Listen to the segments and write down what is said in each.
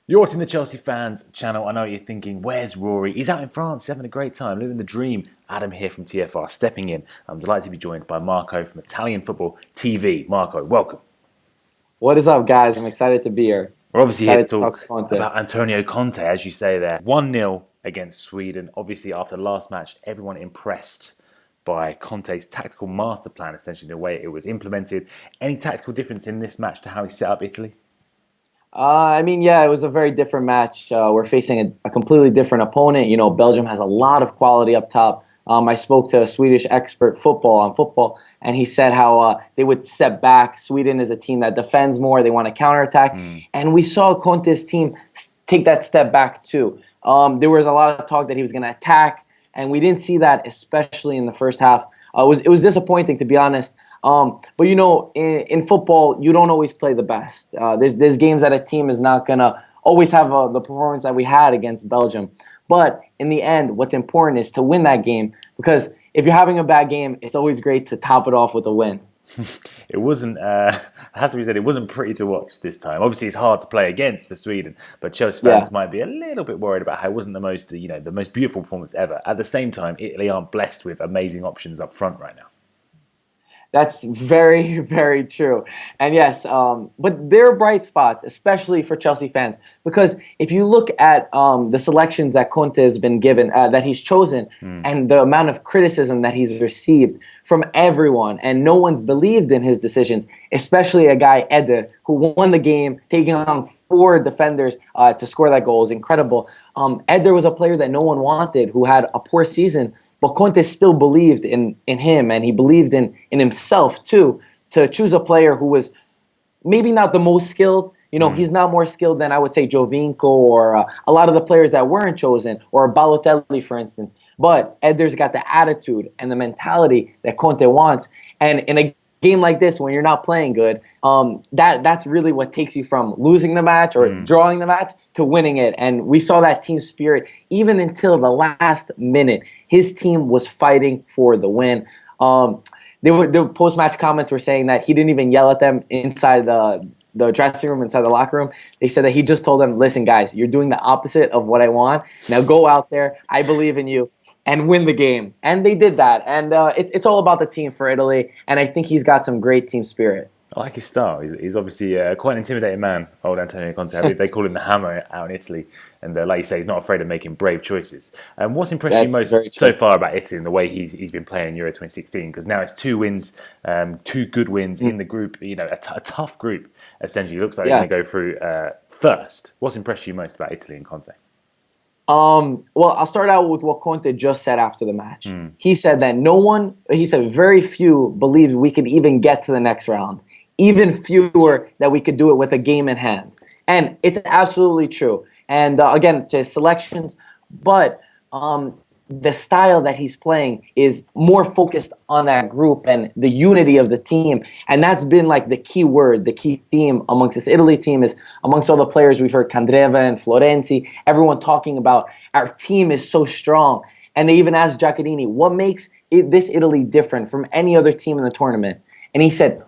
You're watching the Chelsea Fans channel. I know what you're thinking, where's Rory? He's out in France, having a great time, living the dream. Adam here from TFR, stepping in. I'm delighted to be joined by Marco from Italian Football TV. Marco, welcome. What is up, guys? I'm excited to be here. We're obviously here to talk about Antonio Conte, as you say there. 1-0 against Sweden. Obviously, after the last match, everyone impressed by Conte's tactical master plan, essentially the way it was implemented. Any tactical difference in this match to how he set up Italy? It was a very different match. We're facing a completely different opponent. You know, Belgium has a lot of quality up top. I spoke to a Swedish expert on football, and he said how they would step back. Sweden is a team that defends more. They want to counterattack. And we saw Conte's team take that step back too. There was a lot of talk that he was going to attack, and we didn't see that, especially in the first half. It was disappointing, to be honest. But you know, in football, you don't always play the best. There's games that a team is not gonna always have the performance that we had against Belgium. But in the end, what's important is to win that game, because if you're having a bad game, it's always great to top it off with a win. It wasn't, it has to be said, it wasn't pretty to watch this time. Obviously, it's hard to play against for Sweden, but Chelsea fans might be a little bit worried about how it wasn't the most, the most beautiful performance ever. At the same time, Italy aren't blessed with amazing options up front right now. That's very, very true. And yes, but there are bright spots, especially for Chelsea fans, because if you look at the selections that Conte has been given, that he's chosen, and the amount of criticism that he's received from everyone, and no one's believed in his decisions, especially a guy, Eder, who won the game, taking on 4 defenders to score that goal is incredible. Eder was a player that no one wanted, who had a poor season, but Conte still believed in him, and he believed in himself too, to choose a player who was maybe not the most skilled. You know, he's not more skilled than, I would say, Jovinko or a lot of the players that weren't chosen, or Balotelli, for instance. But Eder's got the attitude and the mentality that Conte wants. And in a game like this, when you're not playing good, that's really what takes you from losing the match or drawing the match to winning it. And we saw that team spirit even until the last minute. His team was fighting for the win. The post-match comments were saying that he didn't even yell at them inside the dressing room, inside the locker room. They said that he just told them, listen, guys, you're doing the opposite of what I want. Now go out there. I believe in you. And win the game. And they did that. And it's all about the team for Italy. And I think he's got some great team spirit. I like his style. He's obviously quite an intimidating man, old Antonio Conte. They call him the Hammer out in Italy. And like you say, he's not afraid of making brave choices. What's impressed you most so far about Italy and the way he's been playing in Euro 2016? Because now it's 2 wins, 2 good wins in the group. You know, a tough group, essentially. It looks like they're going to go through first. What's impressed you most about Italy and Conte? Well, I'll start out with what Conte just said after the match. He said that very few believed we could even get to the next round. Even fewer that we could do it with a game in hand. And it's absolutely true. And again, to his selections, but the style that he's playing is more focused on that group and the unity of the team. And that's been like the key word, the key theme amongst this Italy team is amongst all the players. We've heard Candreva and Florenzi, everyone talking about our team is so strong. And they even asked Giaccherini, what makes this Italy different from any other team in the tournament? And he said,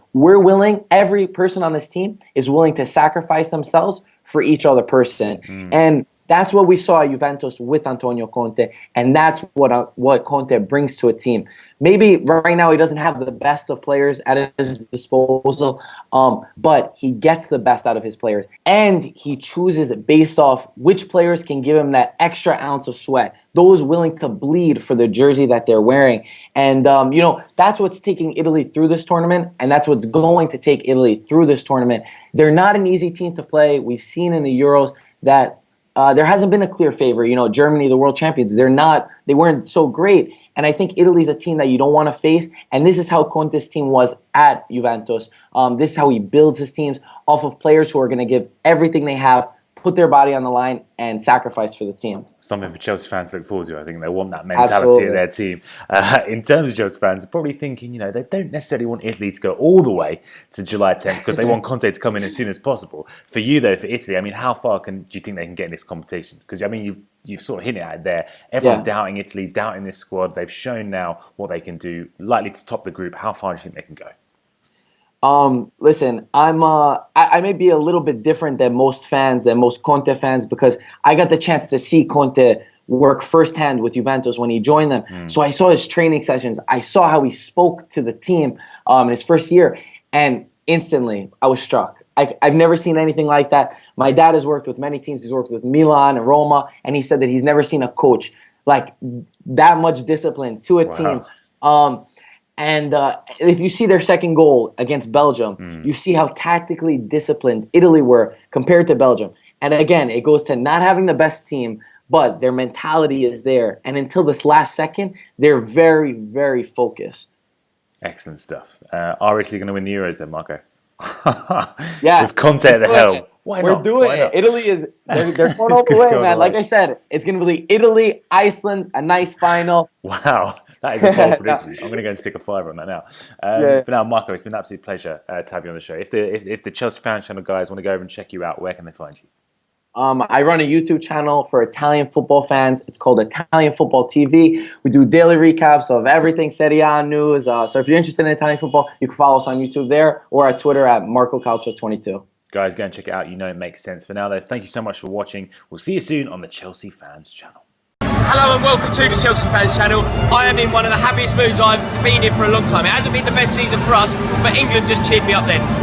every person on this team is willing to sacrifice themselves for each other person. And that's what we saw at Juventus with Antonio Conte, and that's what Conte brings to a team. Maybe right now he doesn't have the best of players at his disposal, but he gets the best out of his players, and he chooses based off which players can give him that extra ounce of sweat, those willing to bleed for the jersey that they're wearing. And, that's what's taking Italy through this tournament, and that's what's going to take Italy through this tournament. They're not an easy team to play. We've seen in the Euros that there hasn't been a clear favor. You know, Germany, the world champions, they weren't so great. And I think Italy's a team that you don't want to face. And this is how Conte's team was at Juventus. This is how he builds his teams off of players who are going to give everything they have, put their body on the line, and sacrifice for the team. Something for Chelsea fans to look forward to. I think they want that mentality in their team. In terms of Chelsea fans, they're probably thinking, they don't necessarily want Italy to go all the way to July 10th because they want Conte to come in as soon as possible. For you, though, for Italy, how far do you think they can get in this competition? Because, you've sort of hinted at it there. Everyone's doubting Italy, doubting this squad. They've shown now what they can do, likely to top the group. How far do you think they can go? Listen, I may be a little bit different than most fans, than most Conte fans, because I got the chance to see Conte work firsthand with Juventus when he joined them. So I saw his training sessions. I saw how he spoke to the team in his first year, and instantly I was struck. I've never seen anything like that. My dad has worked with many teams. He's worked with Milan and Roma, and he said that he's never seen a coach like that much discipline to a team. And if you see their second goal against Belgium, you see how tactically disciplined Italy were compared to Belgium. And again, it goes to not having the best team, but their mentality is there. And until this last second, they're very, very focused. Excellent stuff. Are Italy going to win the Euros then, Marco? Yeah. With Conte at the helm. Why not? We're doing it. Italy is, they're going all the way, man. Like I said, it's going to be Italy, Iceland, a nice final. Wow. That is a bold prediction. I'm going to go and stick a fiver on that now. For now, Marco, it's been an absolute pleasure to have you on the show. If the Chelsea Fans Channel guys want to go over and check you out, where can they find you? I run a YouTube channel for Italian football fans. It's called Italian Football TV. We do daily recaps of everything Serie A news. So if you're interested in Italian football, you can follow us on YouTube there or at Twitter at MarcoCalcio22. Guys, go and check it out. You know it makes sense. For now, though, thank you so much for watching. We'll see you soon on the Chelsea Fans Channel. Hello and welcome to the Chelsea Fans Channel. I am in one of the happiest moods I've been in for a long time. It hasn't been the best season for us, but England just cheered me up then.